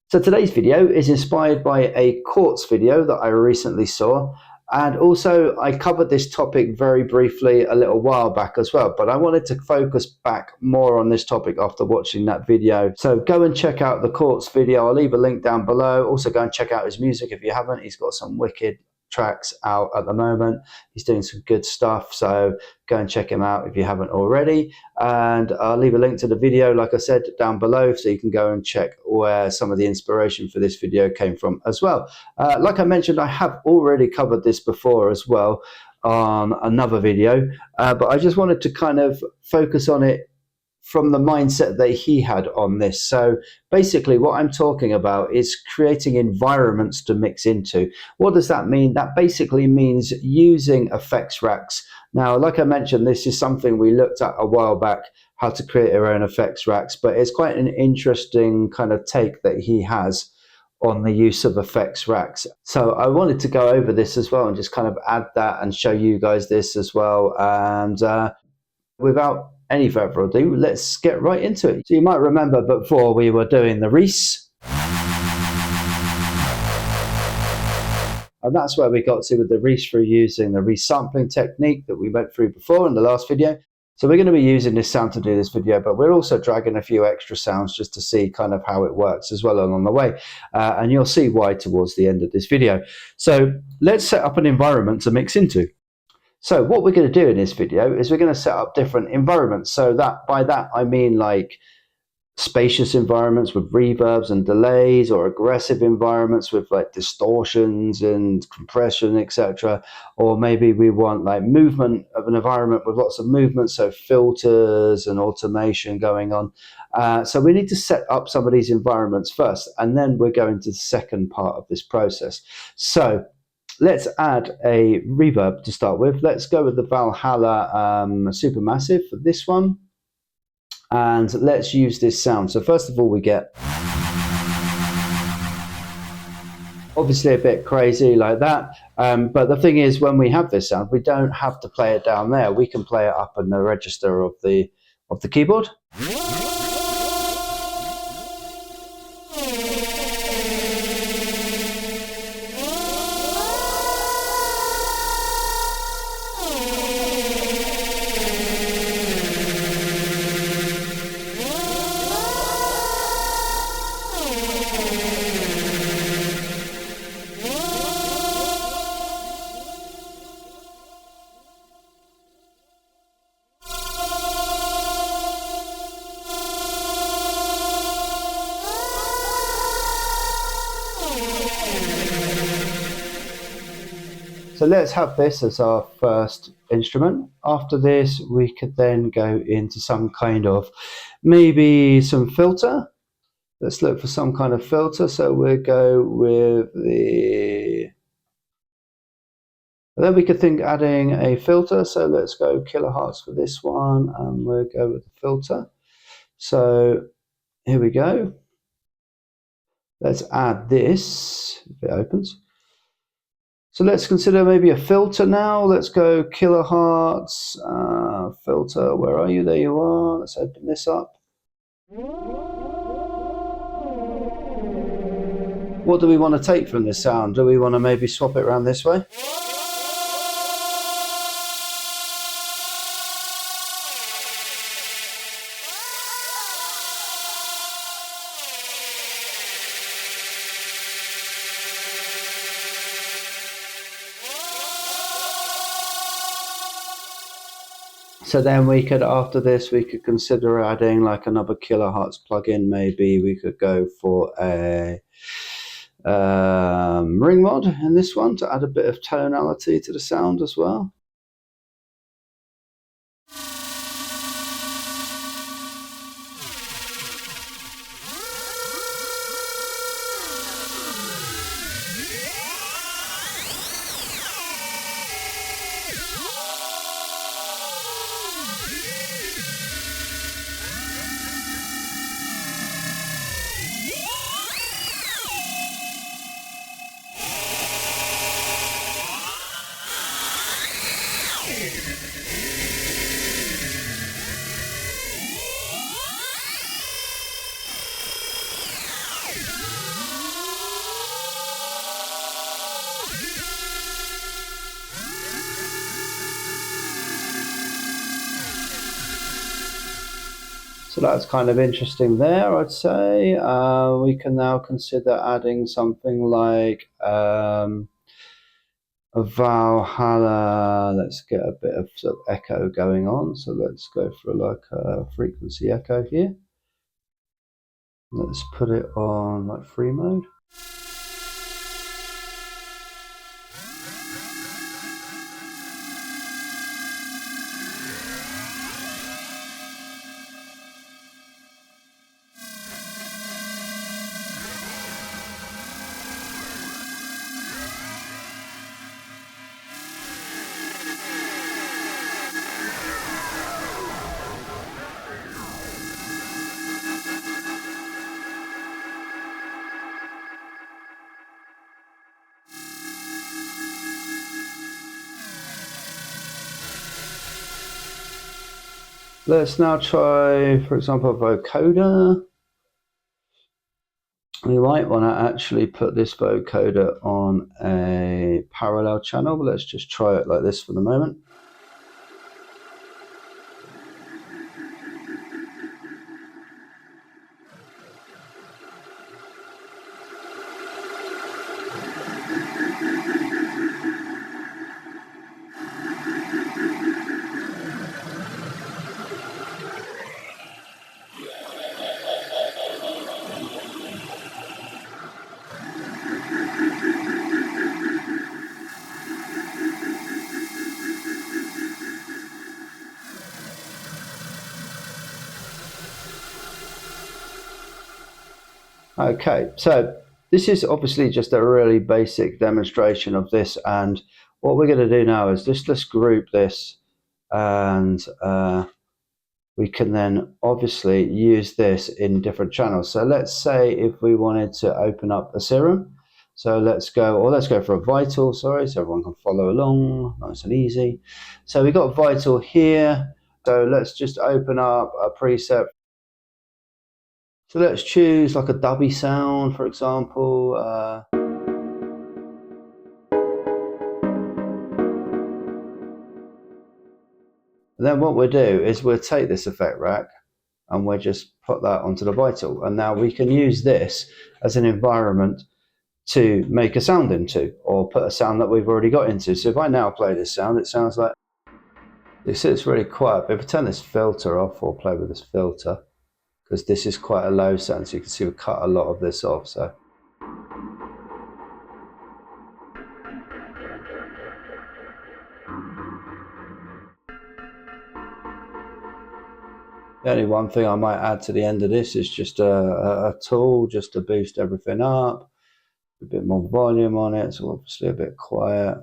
So today's video is inspired by a quartz video that I recently saw, and also I covered this topic very briefly a little while back as well, but I wanted to focus back more on this topic after watching that video. So go and check out the quartz video. I'll leave a link down below. Also go and check out his music if you haven't. He's got some wicked tracks out at the moment. He's doing some good stuff, so go and check him out if you haven't already, and I'll leave a link to the video, like I said, down below, so you can go and check where some of the inspiration for this video came from as well. Like I mentioned, I have already covered this before as well on another video, but I just wanted to kind of focus on it from the mindset that he had on this. So basically what I'm talking about is creating environments to mix into. What does that mean? That basically means using effects racks. Now, like I mentioned, this is something we looked at a while back, how to create our own effects racks, but it's quite an interesting kind of take that he has on the use of effects racks. So I wanted to go over this as well and just kind of add that and show you guys this as well. And without any further ado, let's get right into it. So you might remember before we were doing the Reese, and that's where we got to with the Reese through using the resampling technique that we went through before in the last video. So we're going to be using this sound to do this video, but we're also dragging a few extra sounds just to see kind of how it works as well along the way. And you'll see why towards the end of this video. So let's set up an environment to mix into. So what we're going to do in this video is we're going to set up different environments. So that by that I mean like spacious environments with reverbs and delays, or aggressive environments with like distortions and compression, etc. Or maybe we want like movement of an environment with lots of movement, so filters and automation going on. So we need to set up some of these environments first, and then we're going to the second part of this process. So let's add a reverb to start with. Let's go with the Valhalla Supermassive for this one. And let's use this sound. So first of all, we get obviously a bit crazy like that. But the thing is, when we have this sound, we don't have to play it down there. We can play it up in the register of the keyboard. So let's have this as our first instrument. After this, we could then go into some kind of, maybe some filter. Let's look for some kind of filter. So we'll go with the, and then we could think adding a filter. So let's go kilohertz for this one, and we'll go with the filter. So here we go. Let's add this, if it opens. So let's consider maybe a filter now. Let's go kilohertz, filter, where are you? There you are. Let's open this up. What do we want to take from this sound? Do we want to maybe swap it around this way? So then we could, after this, we could consider adding like another kilohertz plugin. Maybe we could go for a ring mod in this one to add a bit of tonality to the sound as well. So that's kind of interesting there, I'd say. We can now consider adding something like a Valhalla. Let's get a bit of sort of echo going on. So let's go for like a frequency echo here. Let's put it on like free mode. Let's now try, for example, a vocoder. We might want to actually put this vocoder on a parallel channel, but let's just try it like this for the moment. Okay, so this is obviously just a really basic demonstration of this, and what we're going to do now is just let's group this, and we can then obviously use this in different channels. So let's say if we wanted to open up a serum, so let's go for a vital, sorry, so everyone can follow along, nice and easy. So we got vital here, so let's just open up a preset. So let's choose like a dubby sound, for example. And then what we'll do is we'll take this effect rack and we'll just put that onto the vital. And now we can use this as an environment to make a sound into, or put a sound that we've already got into. So if I now play this sound, it sounds like, you see it's really quiet, but if I turn this filter off or play with this filter, because this is quite a low sound, so you can see we cut a lot of this off. So the only one thing I might add to the end of this is just a tool just to boost everything up, a bit more volume on it, so obviously a bit quiet.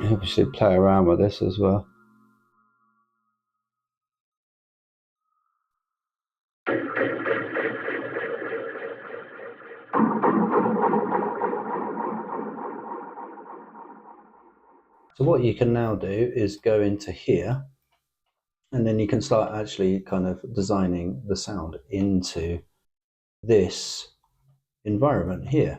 Obviously play around with this as well. So what you can now do is go into here, and then you can start actually kind of designing the sound into this environment here.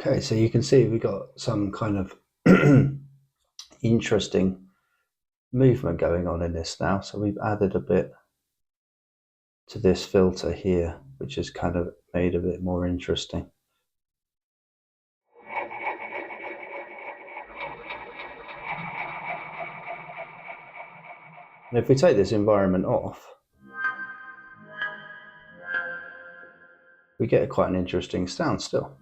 Okay, so you can see we got some kind of interesting movement going on in this now. So we've added a bit to this filter here, which has kind of made it a bit more interesting. And if we take this environment off, we get quite an interesting sound still.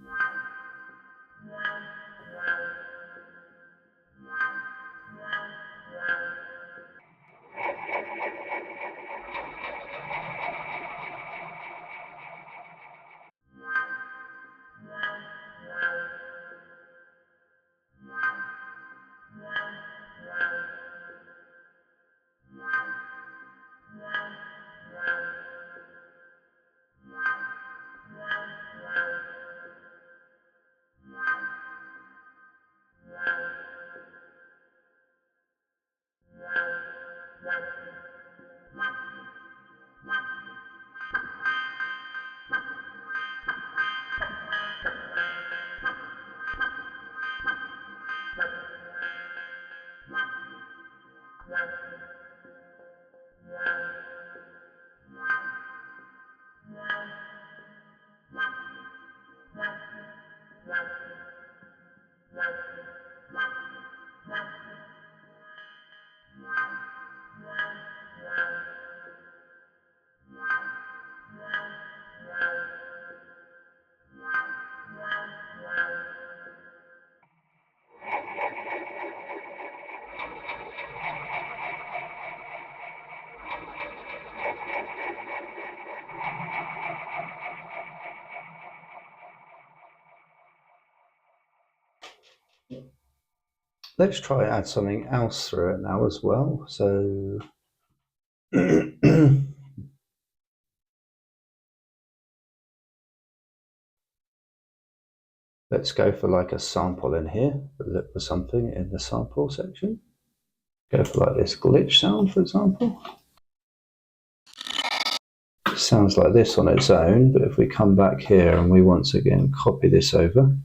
Let's try add something else through it now as well. So let's go for like a sample in here. Look for something in the sample section. Go for like this glitch sound, for example. It sounds like this on its own, but if we come back here and we once again copy this over,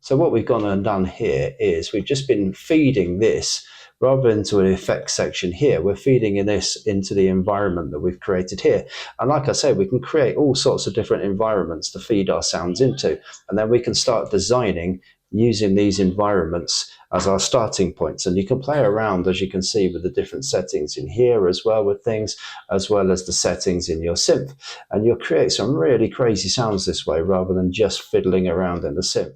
So what we've gone and done here is we've just been feeding this rather than to an effects section here. We're feeding this into the environment that we've created here. And like I say, we can create all sorts of different environments to feed our sounds into. And then we can start designing using these environments as our starting points. And you can play around, as you can see, with the different settings in here as well with things, as well as the settings in your synth. And you'll create some really crazy sounds this way rather than just fiddling around in the synth.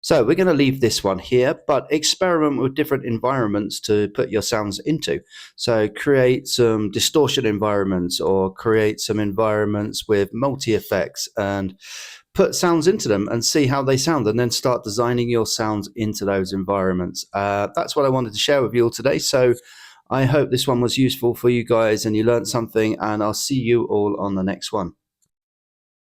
So we're going to leave this one here, but experiment with different environments to put your sounds into. So create some distortion environments or create some environments with multi-effects and put sounds into them and see how they sound, and then start designing your sounds into those environments. That's what I wanted to share with you all today. So I hope this one was useful for you guys and you learned something, and I'll see you all on the next one.